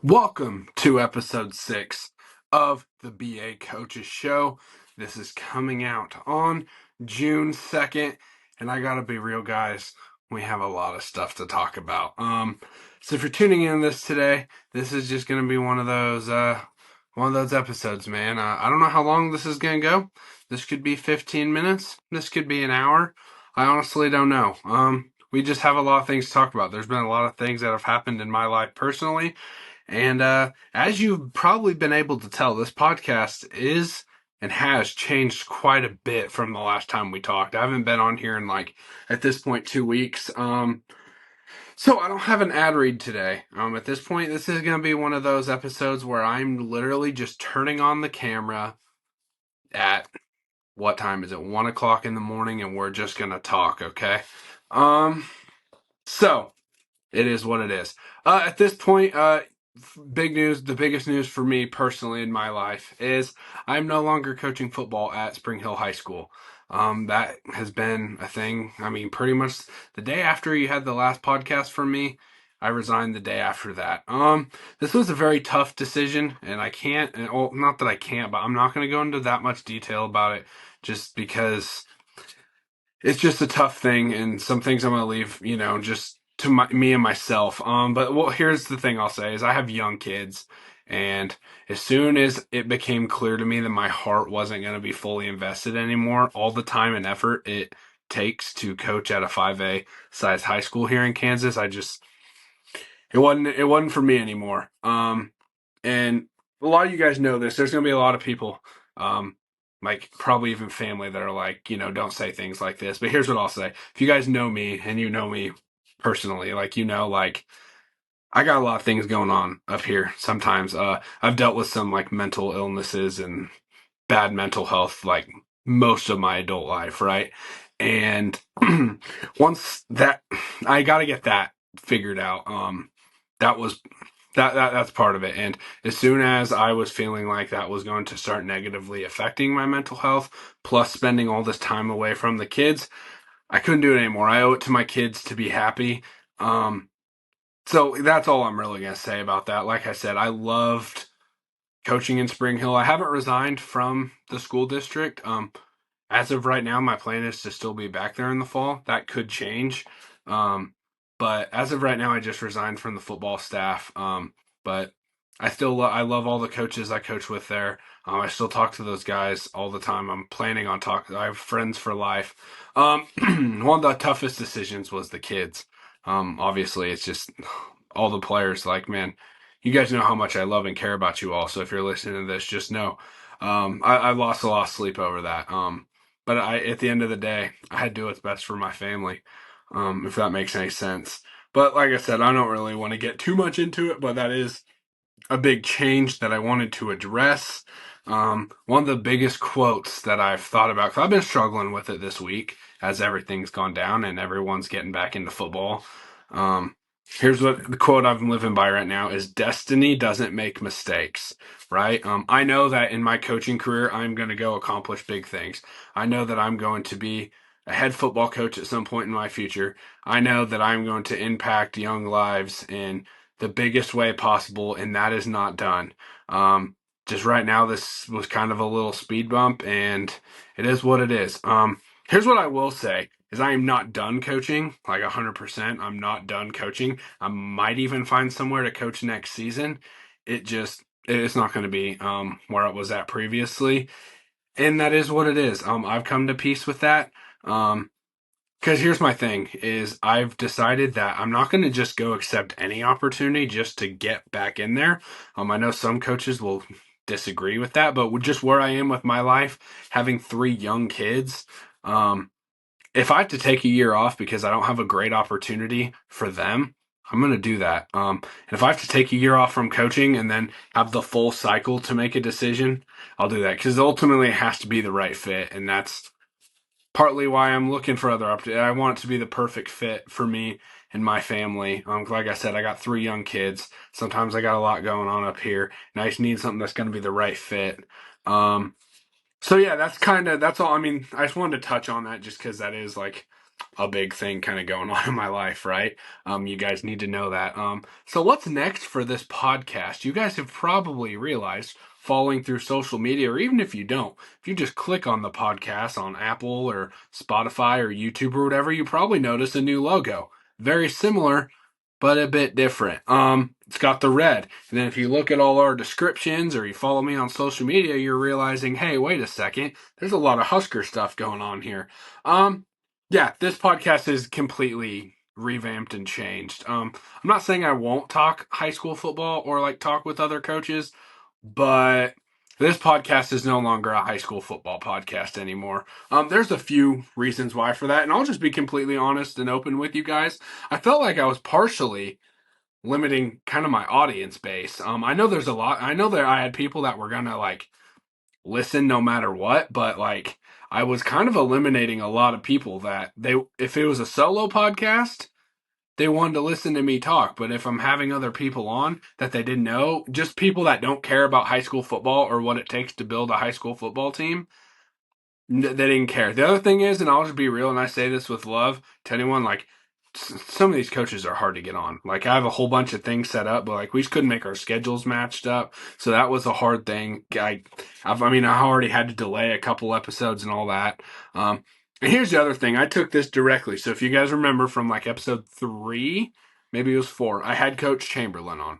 Welcome to episode 6 of the BA Coaches Show. This is coming out on June 2nd, and I gotta be real, guys. We have a lot of stuff to talk about. So if you're tuning in this today, this is just gonna be one of those episodes, man. I don't know how long this is gonna go. This could be 15 minutes. This could be an hour. I honestly don't know. We just have a lot of things to talk about. There's been a lot of things that have happened in my life personally. And as you've probably been able to tell, this podcast is and has changed quite a bit from the last time we talked. I haven't been on here in at this point, 2 weeks. So I don't have an ad read today. At this point, this is going to be one of those episodes where I'm literally just turning on the camera at, what time is it? 1 o'clock in the morning, and we're just going to talk, okay? So it is what it is. At this point, big news, the biggest news for me personally in my life is I'm no longer coaching football at Spring Hill High School. That has been a thing. I mean, pretty much the day after you had the last podcast from me, I resigned the day after that. This was a very tough decision, and I can't, well, not that I can't, but I'm not going to go into that much detail about it just because it's just a tough thing, and some things I'm going to leave, just to me and myself. But here's the thing I'll say is I have young kids, and as soon as it became clear to me that my heart wasn't going to be fully invested anymore, all the time and effort it takes to coach at a 5A size high school here in Kansas, it wasn't for me anymore. And a lot of you guys know this. There's going to be a lot of people, probably even family, that are like, don't say things like this. But here's what I'll say. If you guys know me and you know me personally, I got a lot of things going on up here sometimes. I've dealt with some mental illnesses and bad mental health most of my adult life, right? And once that, I got to get that figured out. That was that's part of it. And as soon as I was feeling like that was going to start negatively affecting my mental health, plus spending all this time away from the kids, I couldn't do it anymore. I owe it to my kids to be happy. So that's all I'm really going to say about that. Like I said, I loved coaching in Spring Hill. I haven't resigned from the school district. As of right now, my plan is to still be back there in the fall. That could change. But as of right now, I just resigned from the football staff. But I still I love all the coaches I coach with there. I still talk to those guys all the time. I'm planning on talking. I have friends for life. One of the toughest decisions was the kids. Obviously, it's just all the players. Man, you guys know how much I love and care about you all. So if you're listening to this, just know I lost a lot of sleep over that. But at the end of the day, I had to do what's best for my family, if that makes any sense. But like I said, I don't really want to get too much into it, but that is a big change that I wanted to address. One of the biggest quotes that I've thought about, because I've been struggling with it this week as everything's gone down and everyone's getting back into football. Here's what the quote I'm living by right now is: destiny doesn't make mistakes, right? I know that in my coaching career, I'm going to go accomplish big things. I know that I'm going to be a head football coach at some point in my future. I know that I'm going to impact young lives in the biggest way possible, and that is not done. Just right now, this was kind of a little speed bump, and it is what it is. Here's what I will say is I am not done coaching, 100%. I'm not done coaching. I might even find somewhere to coach next season. It's not going to be where I was at previously, and that is what it is. I've come to peace with that. Because here's my thing, is I've decided that I'm not going to just go accept any opportunity just to get back in there. I know some coaches will disagree with that, but with just where I am with my life, having 3 young kids, if I have to take a year off because I don't have a great opportunity for them, I'm going to do that. And if I have to take a year off from coaching and then have the full cycle to make a decision, I'll do that. Because ultimately it has to be the right fit, and that's partly why I'm looking for other opportunities. I want it to be the perfect fit for me and my family. Like I said, I got 3 young kids. Sometimes I got a lot going on up here, and I just need something that's going to be the right fit. So yeah, that's all. I mean, I just wanted to touch on that just because that is a big thing kind of going on in my life, right? You guys need to know that. So what's next for this podcast? You guys have probably realized, following through social media, or even if you don't, if you just click on the podcast on Apple or Spotify or YouTube or whatever, you probably notice a new logo. Very similar, but a bit different. It's got the red. And then if you look at all our descriptions or you follow me on social media, you're realizing, hey, wait a second, there's a lot of Husker stuff going on here. Yeah, this podcast is completely revamped and changed. I'm not saying I won't talk high school football or like talk with other coaches, but this podcast is no longer a high school football podcast anymore. There's a few reasons why for that, and I'll just be completely honest and open with you guys. I felt like I was partially limiting kind of my audience base. I know there's a lot. I know that I had people that were gonna like listen no matter what, but like I was kind of eliminating a lot of people that if it was a solo podcast, they wanted to listen to me talk. But if I'm having other people on that they didn't know, just people that don't care about high school football or what it takes to build a high school football team, they didn't care. The other thing is, and I'll just be real, and I say this with love to anyone, like some of these coaches are hard to get on. Like I have a whole bunch of things set up, but like we just couldn't make our schedules matched up, so that was a hard thing. I mean, I already had to delay a couple episodes and all that. And here's the other thing: I took this directly. So if you guys remember from like episode 3, maybe it was 4, I had Coach Chamberlain on.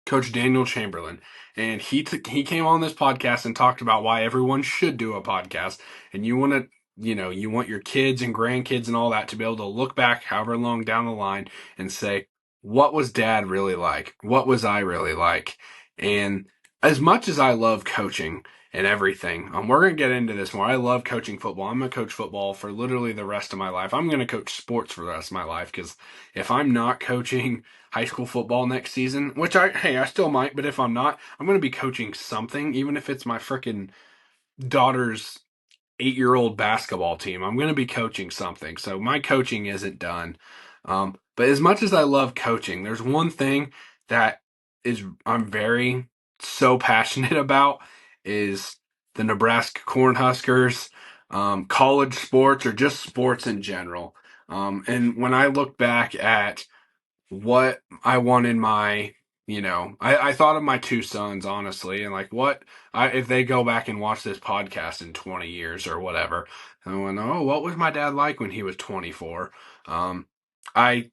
Coach Daniel Chamberlain, and he came on this podcast and talked about why everyone should do a podcast. And you want to, you want your kids and grandkids and all that to be able to look back however long down the line and say, what was Dad really like? What was I really like? And as much as I love coaching and everything, we're gonna get into this more. I love coaching football. I'm gonna coach football for literally the rest of my life. I'm gonna coach sports for the rest of my life because if I'm not coaching high school football next season, which I still might, but if I'm not, I'm going to be coaching something, even if it's my freaking daughter's 8-year-old basketball team. I'm going to be coaching something. So my coaching isn't done. But as much as I love coaching, there's one thing that I'm very so passionate about is the Nebraska Cornhuskers, college sports, or just sports in general. And when I look back at what I wanted I thought of my two sons, honestly, and like if they go back and watch this podcast in 20 years or whatever, and I went, oh, what was my dad like when he was 24? Um, I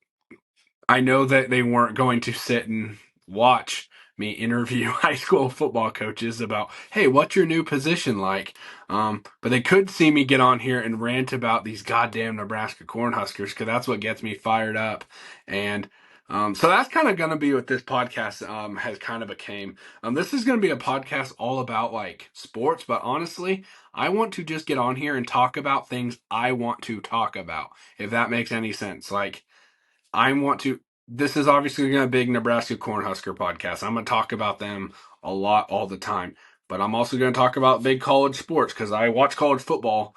I know that they weren't going to sit and watch me interview high school football coaches about, hey, what's your new position like? But they could see me get on here and rant about these goddamn Nebraska Cornhuskers because that's what gets me fired up. And so that's kind of going to be what this podcast has kind of became. This is going to be a podcast all about like sports, but honestly, I want to just get on here and talk about things I want to talk about, if that makes any sense. Like, I want to. This is obviously going to be a big Nebraska Cornhusker podcast. I'm going to talk about them a lot all the time, but I'm also going to talk about big college sports because I watch college football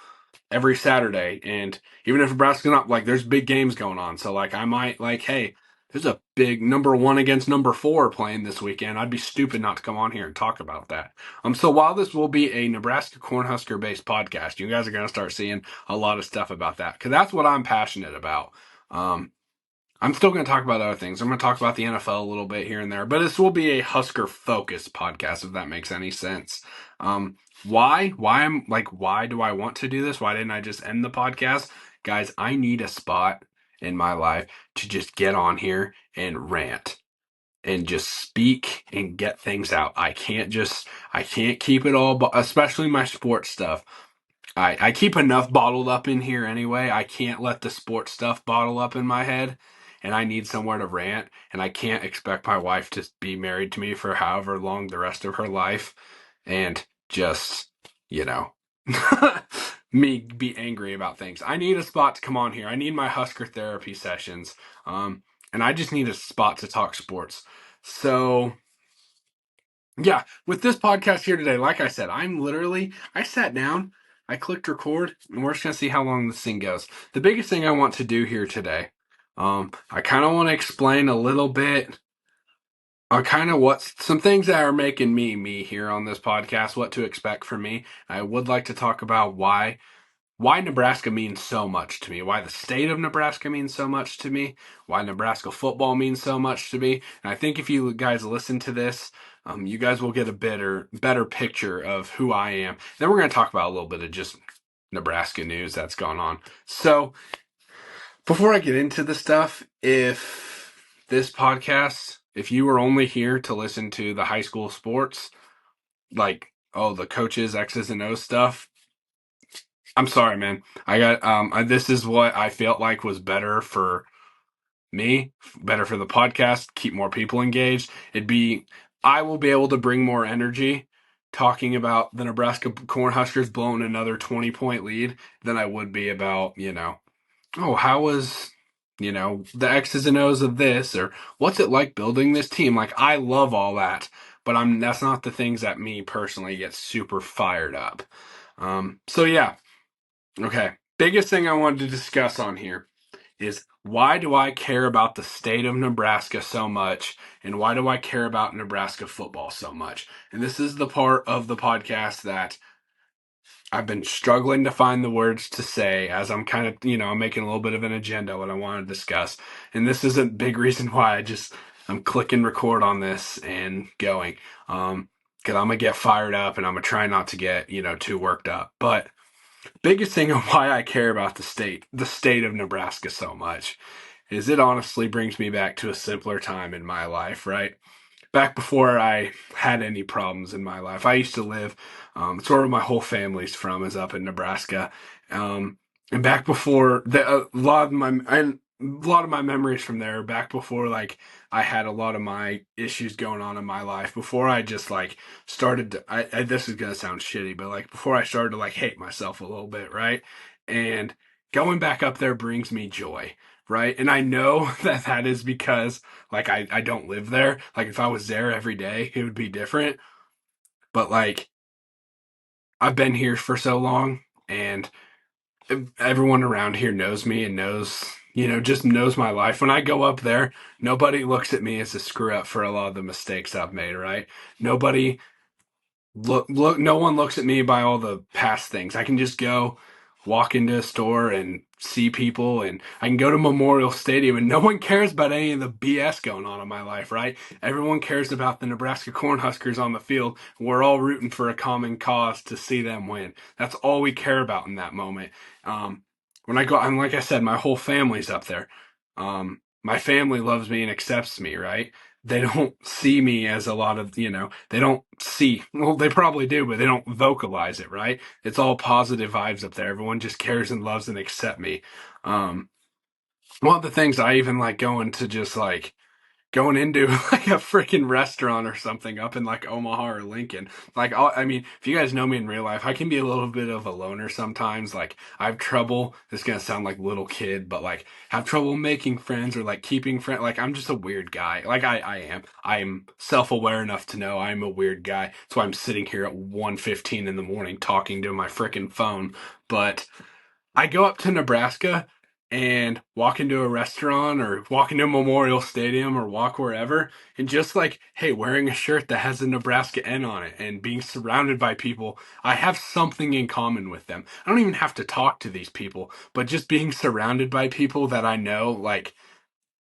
every Saturday, and even if Nebraska's not like, there's big games going on. So like, I might like, hey, there's a big number 1 against number 4 playing this weekend. I'd be stupid not to come on here and talk about that. So while this will be a Nebraska Cornhusker based podcast, you guys are going to start seeing a lot of stuff about that because that's what I'm passionate about. I'm still going to talk about other things. I'm going to talk about the NFL a little bit here and there, but this will be a Husker focused podcast, if that makes any sense. Why? Why do I want to do this? Why didn't I just end the podcast? Guys, I need a spot in my life to just get on here and rant and just speak and get things out. I can't keep it all, especially my sports stuff. I keep enough bottled up in here anyway. I can't let the sports stuff bottle up in my head, and I need somewhere to rant. And I can't expect my wife to be married to me for however long the rest of her life and just, you know, me be angry about things. I need a spot to come on here. I need my Husker therapy sessions. And I just need a spot to talk sports. So yeah, with this podcast here today, like I said, I sat down, I clicked record, and we're just gonna see how long this thing goes. The biggest thing I want to do here today, I kind of want to explain a little bit on kind of what's some things that are making me here on this podcast, what to expect from me. I would like to talk about why why Nebraska means so much to me, why the state of Nebraska means so much to me, why Nebraska football means so much to me. And I think if you guys listen to this, you guys will get a better picture of who I am. Then we're going to talk about a little bit of just Nebraska news that's gone on. So before I get into the stuff, if this podcast, if you were only here to listen to the high school sports, like, oh, the coaches, X's and O's stuff, I'm sorry, man. I got, this is what I felt like was better for me, better for the podcast, keep more people engaged. I will be able to bring more energy talking about the Nebraska Cornhuskers blowing another 20-point lead than I would be about, oh, how was, the X's and O's of this, or what's it like building this team? Like, I love all that, but that's not the things that me personally get super fired up. So yeah, okay. Biggest thing I wanted to discuss on here is why do I care about the state of Nebraska so much, and why do I care about Nebraska football so much? And this is the part of the podcast that I've been struggling to find the words to say as I'm kind of, I'm making a little bit of an agenda what I want to discuss. And this is a big reason why I'm clicking record on this and going. Because I'm going to get fired up and I'm going to try not to get, too worked up. But biggest thing of why I care about the state of Nebraska so much is it honestly brings me back to a simpler time in my life, right? Back before I had any problems in my life. I used to live, it's where my whole family's from, is up in Nebraska. And back before a lot of my memories from there, back before like I had a lot of my issues going on in my life, before I just like started to, this is gonna sound shitty, but like before I started to like hate myself a little bit, right? And going back up there brings me joy, right? And I know that is because like I don't live there. Like if I was there every day, it would be different. But like I've been here for so long, and everyone around here knows me and knows, just knows my life. When I go up there, nobody looks at me as a screw up for a lot of the mistakes I've made, right? Nobody look no one looks at me by all the past things. I can just go walk into a store and see people, and I can go to Memorial Stadium and no one cares about any of the BS going on in my life, right? Everyone cares about the Nebraska Cornhuskers on the field. We're all rooting for a common cause to see them win. That's all we care about in that moment. When I go, I'm like I said, my whole family's up there. My family loves me and accepts me, right? They don't see me as a lot of, they don't see, well, they probably do, but they don't vocalize it, right? It's all positive vibes up there. Everyone just cares and loves and accept me. Um, One of the things I even like going into like a freaking restaurant or something up in like Omaha or Lincoln. Like, I mean, if you guys know me in real life, I can be a little bit of a loner sometimes. Like, I have trouble, this is going to sound like little kid, but like, have trouble making friends or like keeping friends. Like, I'm just a weird guy. Like, I am. I'm self-aware enough to know I'm a weird guy. That's why I'm sitting here at 1:15 in the morning talking to my freaking phone. But I go up to Nebraska and walk into a restaurant or walk into a Memorial Stadium or walk wherever and just like, hey, wearing a shirt that has a Nebraska N on it and being surrounded by people, I have something in common with them. I don't even have to talk to these people, but just being surrounded by people that I know, like,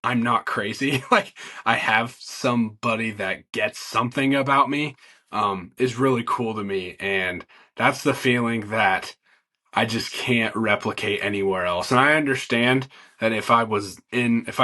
I'm not crazy. Like, I have somebody that gets something about me, is really cool to me. And that's the feeling that I just can't replicate anywhere else. And I understand that if I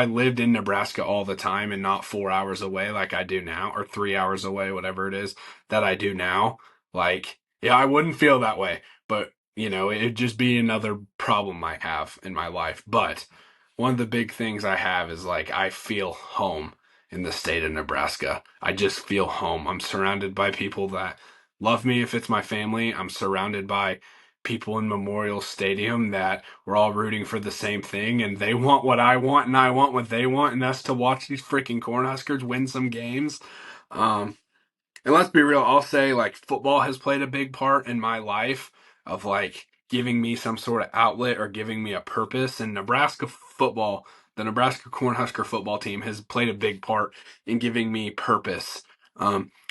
lived in Nebraska all the time and not 4 hours away like I do now, or 3 hours away, whatever it is that I do now, like, yeah, I wouldn't feel that way. But, it'd just be another problem I have in my life. But one of the big things I have is like, I feel home in the state of Nebraska. I just feel home. I'm surrounded by people that love me if it's my family. I'm surrounded by people in Memorial Stadium that we're all rooting for the same thing, and they want what I want and I want what they want, and that's to watch these freaking Cornhuskers win some games. And let's be real, I'll say like football has played a big part in my life of like giving me some sort of outlet or giving me a purpose. And Nebraska football, the Nebraska Cornhusker football team has played a big part in giving me purpose.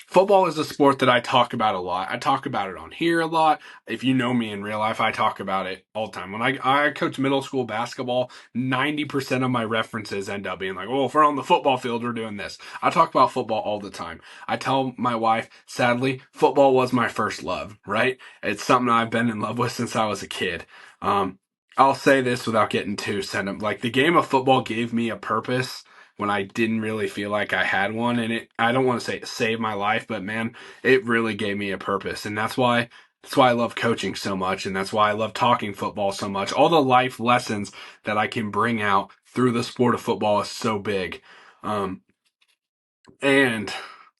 football is a sport that I talk about a lot. I talk about it on here a lot. If you know me in real life, I talk about it all the time. When I coach middle school basketball, 90% of my references end up being like, oh, if we're on the football field, we're doing this. I talk about football all the time. I tell my wife, sadly, football was my first love, right? It's something I've been in love with since I was a kid. I'll say this without getting too sentimental. Like, the game of football gave me a purpose when I didn't really feel like I had one. And I don't want to say it saved my life, but man, it really gave me a purpose. And that's why I love coaching so much. And that's why I love talking football so much. All the life lessons that I can bring out through the sport of football is so big. And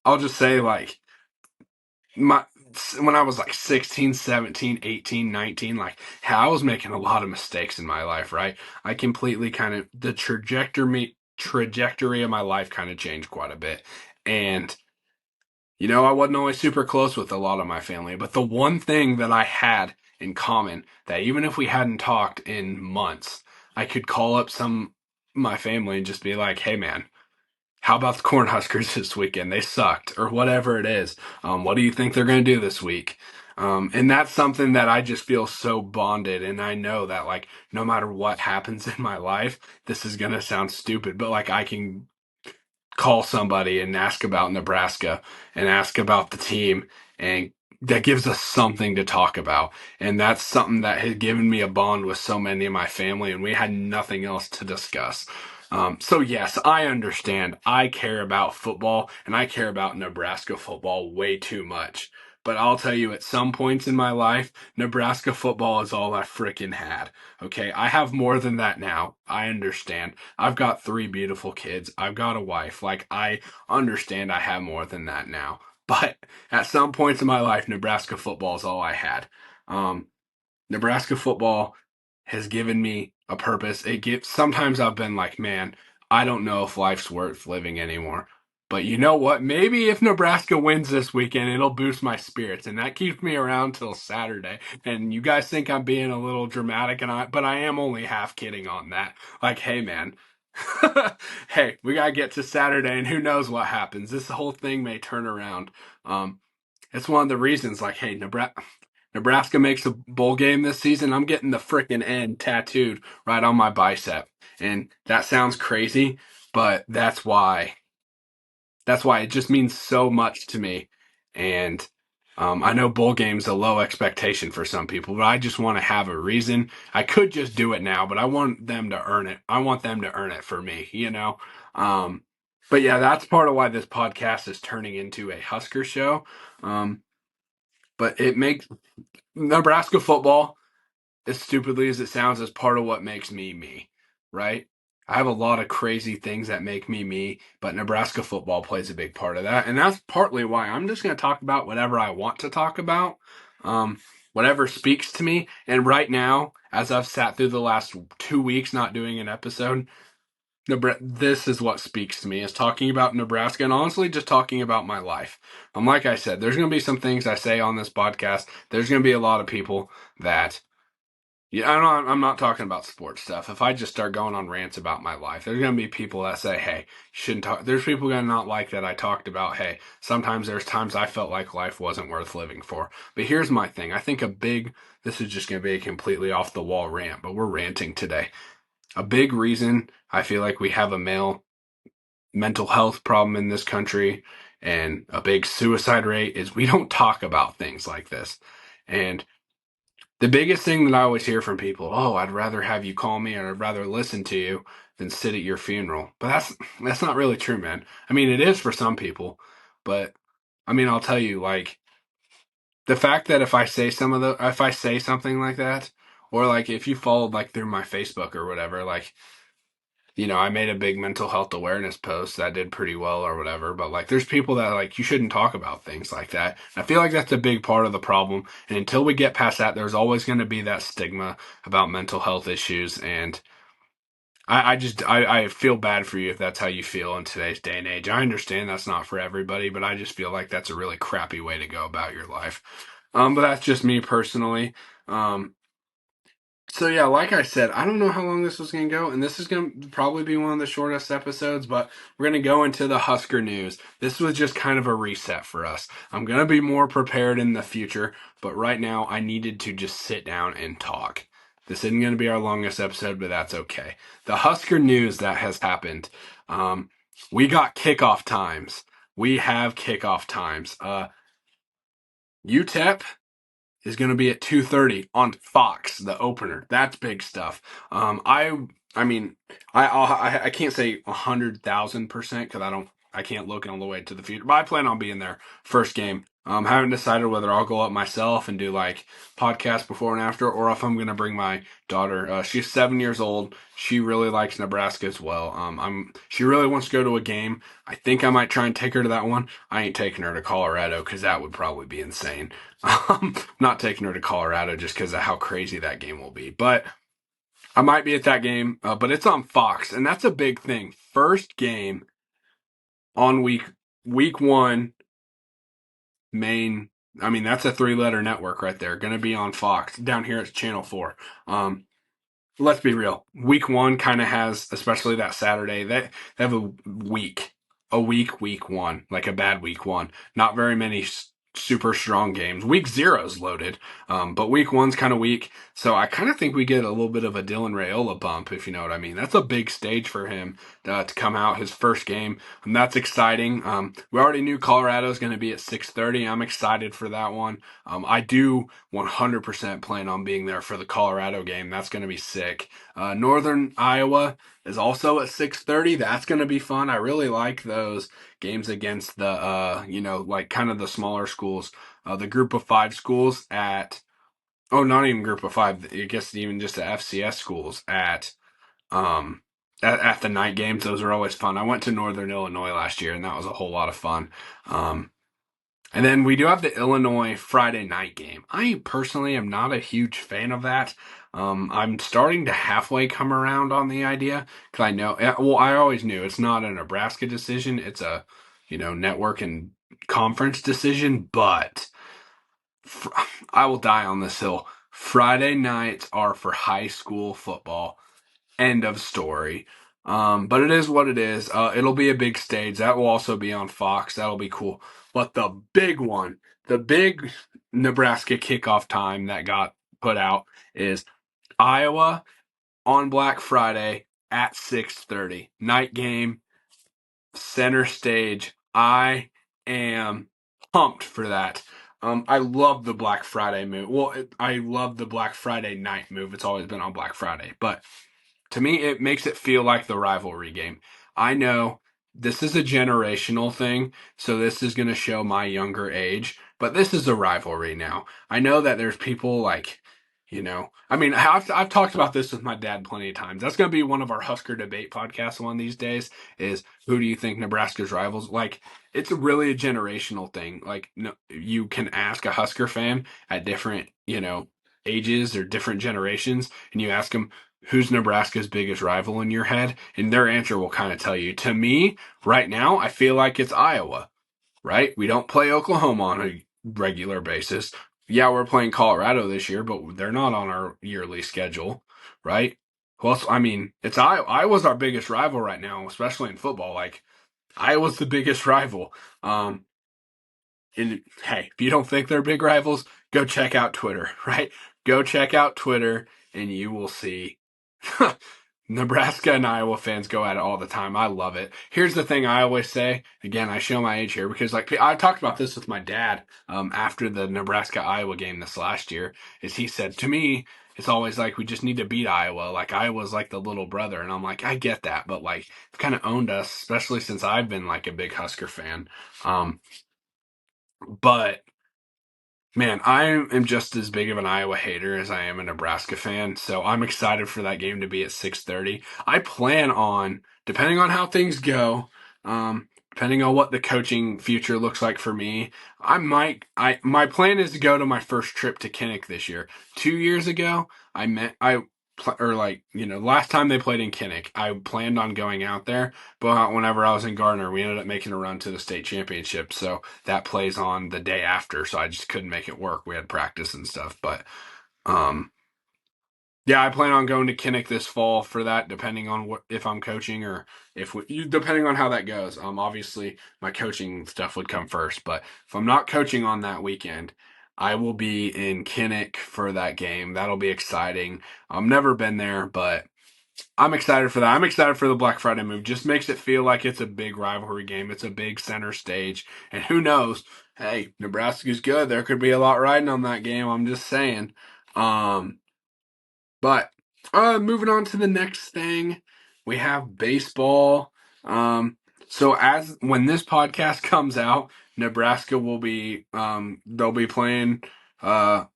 I'll just say, like, my when I was like 16, 17, 18, 19, like, I was making a lot of mistakes in my life, right? I completely kind of the trajectory of my life kind of changed quite a bit. And I wasn't always super close with a lot of my family, but the one thing that I had in common, that even if we hadn't talked in months, I could call up my family and just be like, "Hey man, how about the Cornhuskers this weekend? They sucked," or whatever it is. What do you think they're going to do this week? And that's something that I just feel so bonded. And I know that, like, no matter what happens in my life, this is going to sound stupid, but like, I can call somebody and ask about Nebraska and ask about the team, and that gives us something to talk about. And that's something that has given me a bond with so many of my family, and we had nothing else to discuss. So yes, I understand. I care about football, and I care about Nebraska football way too much. But I'll tell you, at some points in my life, Nebraska football is all I freaking had. Okay, I have more than that now. I understand. I've got 3 beautiful kids. I've got a wife. Like, I understand I have more than that now. But at some points in my life, Nebraska football is all I had. Um, Nebraska football has given me a purpose. Sometimes I've been like, man, I don't know if life's worth living anymore. But you know what? Maybe if Nebraska wins this weekend, it'll boost my spirits, and that keeps me around till Saturday. And you guys think I'm being a little dramatic, but I am only half kidding on that. Like, hey man, hey, we gotta get to Saturday, and who knows what happens? This whole thing may turn around. It's one of the reasons. Like, hey, Nebraska makes a bowl game this season, I'm getting the frickin' N tattooed right on my bicep. And that sounds crazy, but that's why. That's why it just means so much to me. And I know bowl game's a low expectation for some people, but I just want to have a reason. I could just do it now, but I want them to earn it. I want them to earn it for me. Um, but yeah, that's part of why this podcast is turning into a Husker show. But it makes Nebraska football, as stupidly as it sounds, is part of what makes me me, right? I have a lot of crazy things that make me me, but Nebraska football plays a big part of that. And that's partly why I'm just going to talk about whatever I want to talk about, whatever speaks to me. And right now, as I've sat through the last 2 weeks not doing an episode, this is what speaks to me, is talking about Nebraska, and honestly just talking about my life. Like I said, there's going to be some things I say on this podcast. There's going to be a lot of people that, yeah, I'm not talking about sports stuff. If I just start going on rants about my life, there's going to be people that say, hey, you shouldn't talk. There's people going to not like that I talked about, hey, sometimes there's times I felt like life wasn't worth living for. But here's my thing. I think this is just going to be a completely off the wall rant, but we're ranting today. A big reason I feel like we have a male mental health problem in this country and a big suicide rate is we don't talk about things like this. And the biggest thing that I always hear from people, oh, I'd rather have you call me, or I'd rather listen to you than sit at your funeral. But that's not really true, man. I mean, it is for some people, but I mean, I'll tell you, like, the fact that if I say something like that, or like if you followed like through my Facebook or whatever, like, I made a big mental health awareness post that did pretty well or whatever, but like, there's people that, like, you shouldn't talk about things like that. And I feel like that's a big part of the problem. And until we get past that, there's always going to be that stigma about mental health issues. And I feel bad for you if that's how you feel in today's day and age. I understand that's not for everybody, but I just feel like that's a really crappy way to go about your life. But that's just me personally. So yeah, like I said, I don't know how long this was going to go, and this is going to probably be one of the shortest episodes, but we're going to go into the Husker news. This was just kind of a reset for us. I'm going to be more prepared in the future, but right now I needed to just sit down and talk. This isn't going to be our longest episode, but that's okay. The Husker news that has happened. Um, we got kickoff times. We have kickoff times. UTEP is going to be at 2:30 on Fox, the opener. That's big stuff. I mean, I can't say 100,000% because I can't look all the way to the future, but I plan on being there first game. Haven't decided whether I'll go up myself and do like podcasts before and after, or if I'm going to bring my daughter. She's 7 years old. She really likes Nebraska as well. She really wants to go to a game. I think I might try and take her to that one. I ain't taking her to Colorado because that would probably be insane. Not taking her to Colorado just because of how crazy that game will be. But I might be at that game, but it's on Fox, and that's a big thing. First game on week one, main. I mean, that's a 3-letter network right there. Going to be on Fox. Down here it's Channel 4. Let's be real. Week one kind of has, especially that Saturday, they have week one, like a bad week one. Not very many super strong games. Week zero's loaded, but week one's kind of weak. So I kind of think we get a little bit of a Dylan Raiola bump, if you know what I mean. That's a big stage for him to come out his first game, and that's exciting. We already knew Colorado's going to be at 6:30. I'm excited for that one. I do 100% plan on being there for the Colorado game. That's going to be sick. Northern Iowa is also at 6:30. That's going to be fun. I really like those games against the like kind of the smaller schools. The group of 5 schools not even group of 5. I guess even just the FCS schools um at the night games. Those are always fun. I went to Northern Illinois last year, and that was a whole lot of fun. And then we do have the Illinois Friday night game. I personally am not a huge fan of that. I'm starting to halfway come around on the idea because I know, well, I always knew it's not a Nebraska decision. It's a, network and conference decision, but I will die on this hill. Friday nights are for high school football. End of story. But it is what it is. It'll be a big stage. That will also be on Fox. That'll be cool. But the big one, the big Nebraska kickoff time that got put out is Iowa on Black Friday at 6:30. Night game, center stage. I am pumped for that. I love the Black Friday move. Well, I love the Black Friday night move. It's always been on Black Friday, but to me, it makes it feel like the rivalry game. I know this is a generational thing, so this is going to show my younger age, but this is a rivalry now. I know that there's people like, I mean, I've talked about this with my dad plenty of times. That's going to be one of our Husker debate podcasts one of these days is who do you think Nebraska's rivals? Like, it's really a generational thing. Like, no, you can ask a Husker fan at different, ages or different generations, and you ask them, who's Nebraska's biggest rival in your head? And their answer will kind of tell you. To me, right now, I feel like it's Iowa, right? We don't play Oklahoma on a regular basis. Yeah, we're playing Colorado this year, but they're not on our yearly schedule, right? Well, I mean, it's Iowa's our biggest rival right now, especially in football. Like, Iowa's the biggest rival. And hey, if you don't think they're big rivals, go check out Twitter, right? Go check out Twitter and you will see Nebraska and Iowa fans go at it all the time. I love it. Here's the thing I always say. Again, I show my age here because like I talked about this with my dad after the Nebraska Iowa game this last year. Is he said to me, it's always like we just need to beat Iowa. Like Iowa's like the little brother, and I'm like I get that, but like it's kind of owned us, especially since I've been like a big Husker fan. But man, I am just as big of an Iowa hater as I am a Nebraska fan, so I'm excited for that game to be at 6:30. I plan on, depending on how things go, depending on what the coaching future looks like for me, my plan is to go to my first trip to Kinnick this year. 2 years ago, last time they played in Kinnick, I planned on going out there, but whenever I was in Gardner, we ended up making a run to the state championship, so that plays on the day after, so I just couldn't make it work. We had practice and stuff, but um, Yeah, I plan on going to Kinnick this fall for that, depending on if I'm coaching or depending on how that goes. Obviously my coaching stuff would come first, but if I'm not coaching on that weekend, I will be in Kinnick for that game. That'll be exciting. I've never been there, but I'm excited for that. I'm excited for the Black Friday move. Just makes it feel like it's a big rivalry game. It's a big center stage, and who knows? Hey, Nebraska's good. There could be a lot riding on that game. I'm just saying. Um, but moving on to the next thing, we have baseball. So as when this podcast comes out, Nebraska will be they'll be playing I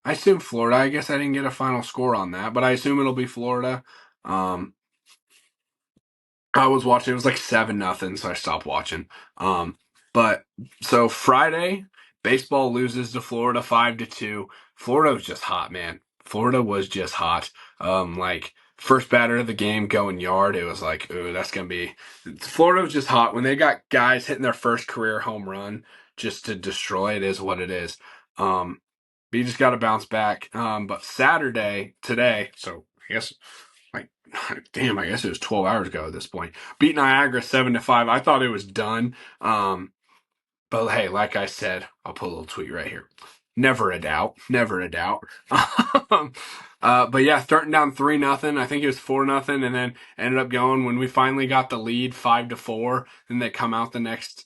assume Florida. I guess I didn't get a final score on that, but I assume it'll be Florida. Um I was watching. It was like 7-0, so I stopped watching. Um, but so Friday, baseball loses to Florida 5-2. Florida was just hot, man. Florida was just hot. Like first batter of the game going yard, it was like, ooh, that's gonna be. Florida was just hot when they got guys hitting their first career home run just to destroy. It is what it is. But you just got to bounce back. But Saturday today, so I guess like damn, I guess it was 12 hours ago at this point. Beat Niagara 7-5. I thought it was done. But hey, like I said, I'll put a little tweet right here. Never a doubt. Never a doubt. But yeah, starting down 3-0. I think it was 4-0, and then ended up going when we finally got the lead 5-4. Then they come out the next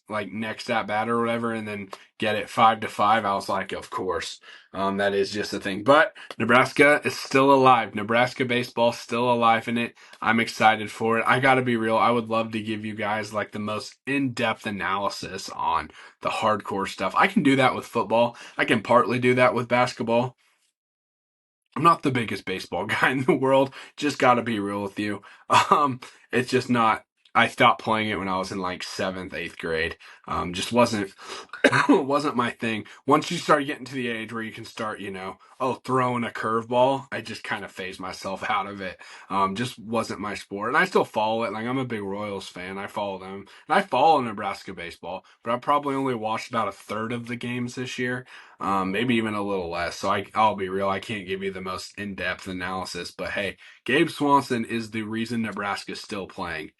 at bat or whatever, and then get it 5-5. I was like, of course, that is just a thing. But Nebraska is still alive. Nebraska baseball still alive in it. I'm excited for it. I got to be real. I would love to give you guys like the most in-depth analysis on the hardcore stuff. I can do that with football. I can partly do that with basketball. I'm not the biggest baseball guy in the world. Just got to be real with you. It's just not. I stopped playing it when I was in like 7th, 8th grade. Just wasn't wasn't my thing. Once you start getting to the age where you can start, throwing a curveball, I just kind of phased myself out of it. Just wasn't my sport, and I still follow it. Like I'm a big Royals fan. I follow them, and I follow Nebraska baseball. But I probably only watched about a third of the games this year, maybe even a little less. So I'll be real. I can't give you the most in-depth analysis, but hey, Gabe Swanson is the reason Nebraska's still playing.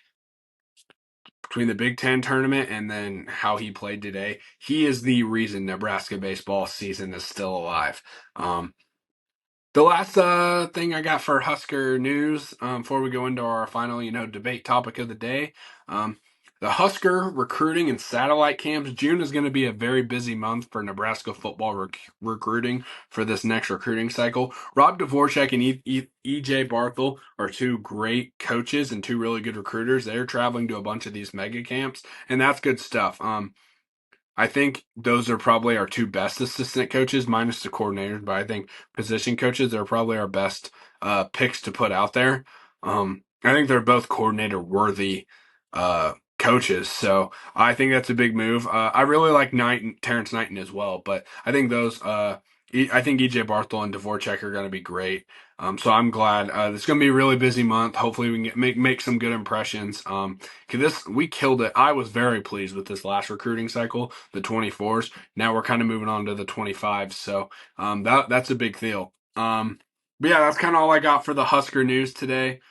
Between the Big Ten tournament and then how he played today, he is the reason Nebraska baseball season is still alive. The last thing I got for Husker news before we go into our final, debate topic of the day, the Husker recruiting and satellite camps. June is going to be a very busy month for Nebraska football recruiting for this next recruiting cycle. Rob Dvorak and EJ Barthel are two great coaches and two really good recruiters. They're traveling to a bunch of these mega camps, and that's good stuff. I think those are probably our two best assistant coaches, minus the coordinators. But I think position coaches are probably our best picks to put out there. I think they're both coordinator worthy coaches, so I think that's a big move. I really like Terrence Knighton as well, but I think I think EJ Barthel and Dvorak are going to be great. So I'm glad. It's going to be a really busy month. Hopefully we can make some good impressions. Cause we killed it. I was very pleased with this last recruiting cycle, the 24s. Now we're kind of moving on to the 25s. So, that's a big deal. But yeah, that's kind of all I got for the Husker news today.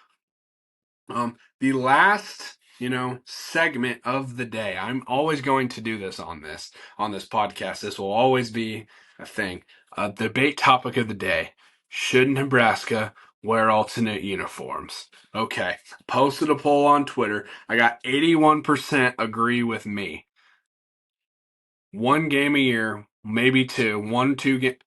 The last, segment of the day. I'm always going to do this on this podcast. This will always be a thing. Debate topic of the day. Should Nebraska wear alternate uniforms? Okay. Posted a poll on Twitter. I got 81% agree with me. One game a year, maybe two.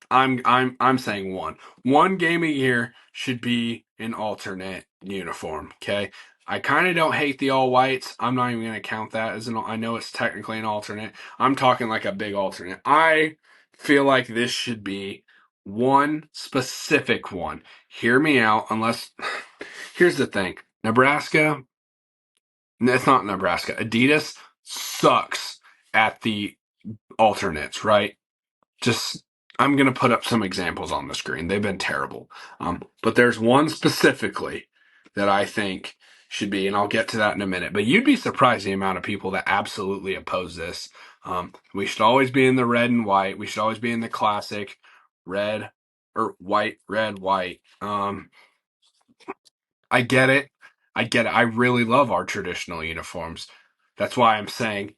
I'm saying one. One game a year should be an alternate uniform. Okay. I kind of don't hate the all whites. I'm not even going to count that as I know it's technically an alternate. I'm talking like a big alternate. I feel like this should be one specific one. Hear me out. Here's the thing. Nebraska. It's not Nebraska. Adidas sucks at the alternates, right? Just I'm gonna put up some examples on the screen. They've been terrible. But there's one specifically that I think should be, and I'll get to that in a minute. But you'd be surprised the amount of people that absolutely oppose this. We should always be in the red and white. We should always be in the classic red or white, red, white. I get it. I get it. I really love our traditional uniforms. That's why I'm saying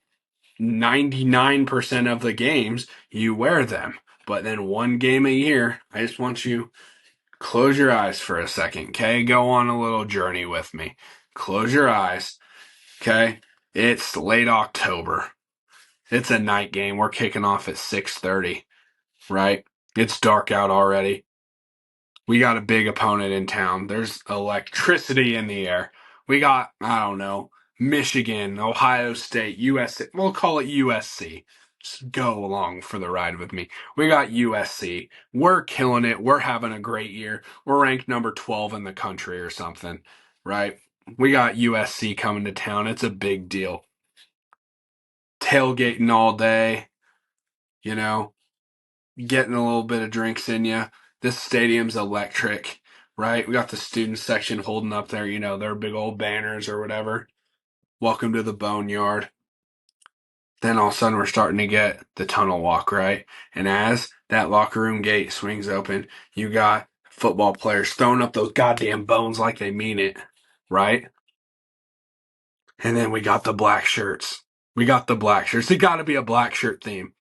99% of the games you wear them. But then one game a year, I just want you close your eyes for a second, okay? Go on a little journey with me. Close your eyes, okay? It's late October. It's a night game. We're kicking off at 6:30, right? It's dark out already. We got a big opponent in town. There's electricity in the air. We got, I don't know, Michigan, Ohio State, USC. We'll call it USC. Just go along for the ride with me. We got USC. We're killing it. We're having a great year. We're ranked number 12 in the country or something, right? We got USC coming to town. It's a big deal. Tailgating all day, you know, getting a little bit of drinks in you. This stadium's electric, right? We got the student section holding up there, their big old banners or whatever. Welcome to the Boneyard. Then all of a sudden we're starting to get the tunnel walk, right? And as that locker room gate swings open, you got football players throwing up those goddamn bones like they mean it, right? And then we got the black shirts. We got the black shirts. It got to be a black shirt theme.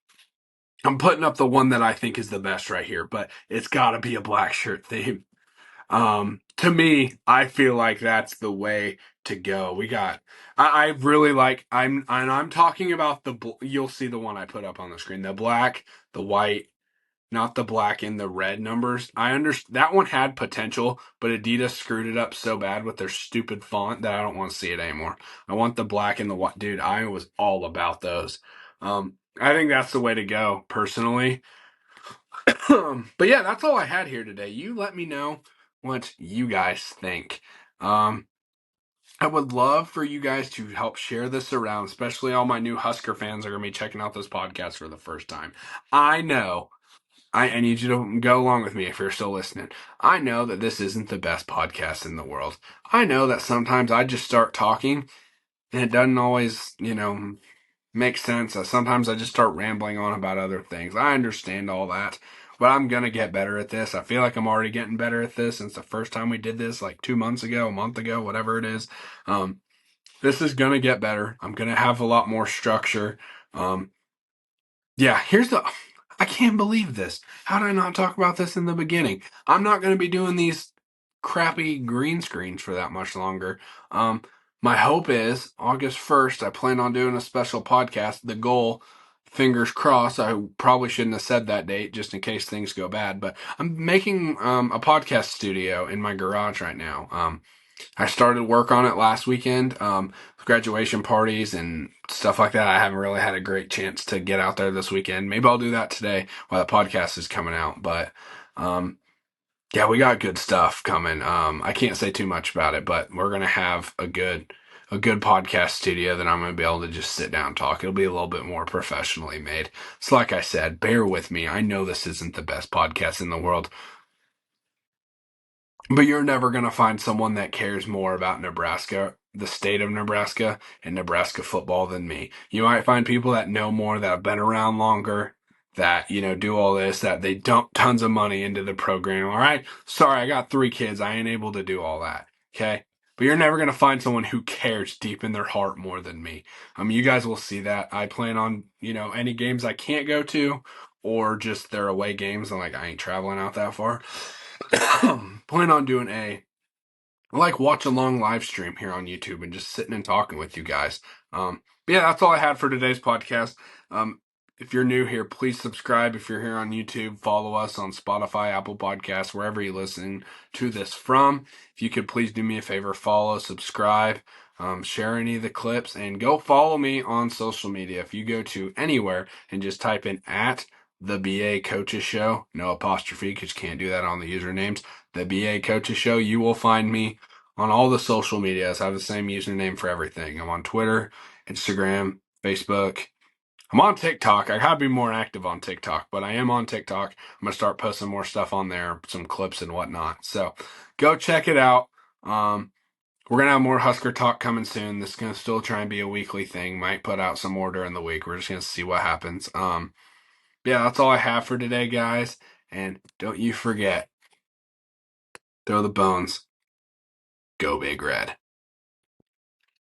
I'm putting up the one that I think is the best right here, but it's got to be a black shirt theme. To me, I feel like that's the way to go. I really like, I'm talking about you'll see the one I put up on the screen, the black, the white, not the black and the red numbers. I understand that one had potential, but Adidas screwed it up so bad with their stupid font that I don't want to see it anymore. I want the black and the white. Dude, I was all about those. I think that's the way to go, personally. But yeah, that's all I had here today. You let me know what you guys think. I would love for you guys to help share this around, especially all my new Husker fans are going to be checking out this podcast for the first time. I know, I need you to go along with me if you're still listening. I know that this isn't the best podcast in the world. I know that sometimes I just start talking and it doesn't always, makes sense. Sometimes I just start rambling on about other things. I understand all that, but I'm going to get better at this. I feel like I'm already getting better at this since the first time we did this, like 2 months ago, a month ago, whatever it is. This is going to get better. I'm going to have a lot more structure. Um, yeah, I can't believe this. How did I not talk about this in the beginning? I'm not going to be doing these crappy green screens for that much longer. My hope is August 1st, I plan on doing a special podcast. The goal, fingers crossed, I probably shouldn't have said that date just in case things go bad, but I'm making a podcast studio in my garage right now. I started work on it last weekend. Graduation parties and stuff like that. I haven't really had a great chance to get out there this weekend. Maybe I'll do that today while the podcast is coming out. But yeah, we got good stuff coming. I can't say too much about it, but we're gonna have a good podcast studio that I'm gonna be able to just sit down and talk. It'll be a little bit more professionally made. So like I said, bear with me. I know this isn't the best podcast in the world. But you're never going to find someone that cares more about Nebraska, the state of Nebraska, and Nebraska football than me. You might find people that know more, that have been around longer, that, do all this, that they dump tons of money into the program. All right. Sorry, I got 3 kids. I ain't able to do all that. Okay. But you're never going to find someone who cares deep in their heart more than me. You guys will see that. I plan on, any games I can't go to or just their away games. I'm like, I ain't traveling out that far. Plan on doing watch along live stream here on YouTube and just sitting and talking with you guys. But yeah, that's all I had for today's podcast. If you're new here, please subscribe. If you're here on YouTube, follow us on Spotify, Apple Podcasts, wherever you listen to this from. If you could please do me a favor, follow, subscribe, share any of the clips, and go follow me on social media. If you go to anywhere and just type in at the BA Coaches Show, no apostrophe because you can't do that on the usernames, the BA Coaches Show, you will find me on all the social medias. I have the same username for everything. I'm on Twitter, Instagram, Facebook. I'm on TikTok. I gotta be more active on TikTok, but I am on TikTok. I'm gonna start posting more stuff on there, some clips and whatnot. So go check it out. We're gonna have more Husker talk coming soon. This is gonna still try and be a weekly thing. Might put out some more during the week. We're just gonna see what happens. Yeah, that's all I have for today, guys. And don't you forget, throw the bones. Go Big Red.